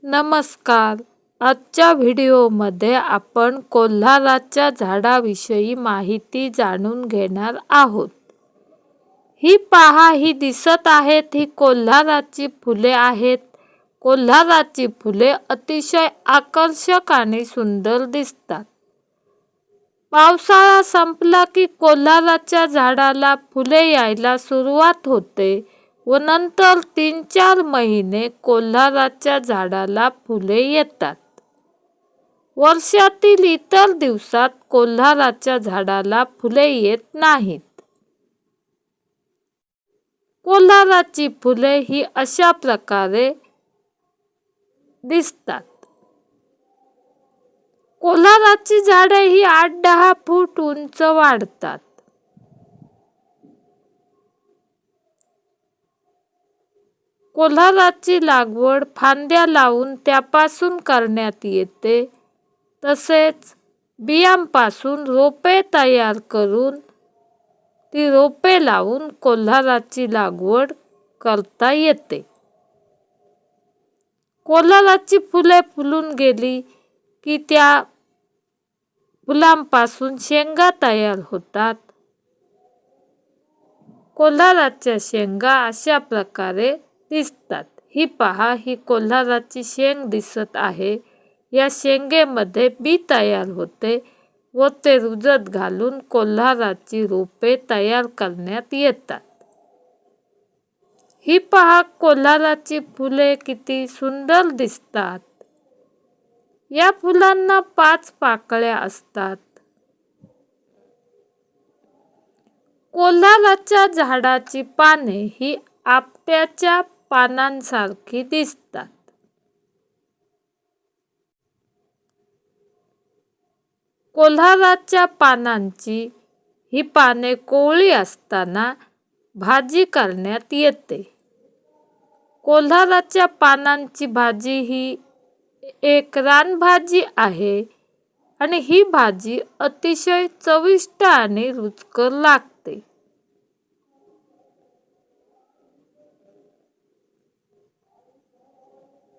नमस्कार. आजच्या व्हिडिओमध्ये आपण कोल्हाराच्या झाडाविषयी माहिती जाणून घेणार आहोत. ही पहा, ही दिसत आहेत ही कोल्हाराची फुले आहेत. कोल्हाराची फुले अतिशय आकर्षक आणि सुंदर दिसतात. पावसाळा संपला की कोल्हाराच्या झाडाला फुले यायला सुरुवात होते व नंतर 3-4 महिने कोल्हाराच्या झाडाला फुले येतात. वर्षातील इतर दिवसात कोल्हाराच्या झाडाला फुले येत नाहीत. कोल्हाराची फुले ही अशा प्रकारे दिसतात. कोल्हाराची झाडे ही 8-10 फूट उंच वाढतात. कोल्हाराची लागवड फांद्या लावून त्यापासून करण्यात येते. तसेच बियांपासून रोपे तयार करून ती रोपे लावून कोल्हाराची लागवड करता येते. कोल्हाराची फुले फुलून गेली की त्या फुलांपासून शेंगा तयार होतात. कोल्हाराच्या शेंगा अशा प्रकारे दिसतात. ही पहा, ही कोल्हाराची शेंग दिसत आहे. या शेंगेमध्ये बी तयार होते व ते रुजत घालून कोल्हाराची रोपे तयार करण्यात येतात. ही पहा, कोल्हाराची फुले किती सुंदर दिसतात. या फुलांना 5 पाकळ्या असतात. कोल्हाराच्या झाडाची पाने ही आपट्याच्या पानांसारखी दिसतात. कोल्हाराच्या पानांची ही पाने कोवळी असताना भाजी करण्यात येते. कोल्हाराच्या पानांची भाजी ही एक रानभाजी आहे आणि ही भाजी अतिशय चविष्ट आणि रुचकर लागते.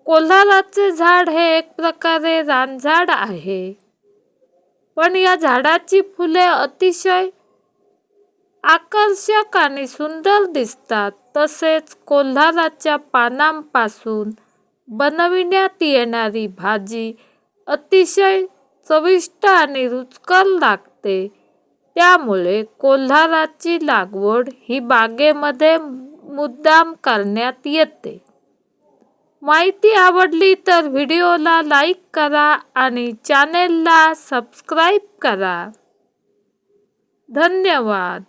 कोल्हाराचे झाड हे एक प्रकारे रानझाड आहे, पण या झाडाची फुले अतिशय आकर्षक आणि सुंदर दिसतात. तसेच कोल्हाराच्या पानांपासून बनविण्यात येणारी भाजी अतिशय चविष्ट आणि रुचकर लागते. त्यामुळे कोल्हाराची लागवड ही बागेमध्ये मुद्दाम करण्यात येते. माहिती आवडली तर व्हिडिओला लाईक करा आणि चॅनेलला सबस्क्राईब करा. धन्यवाद.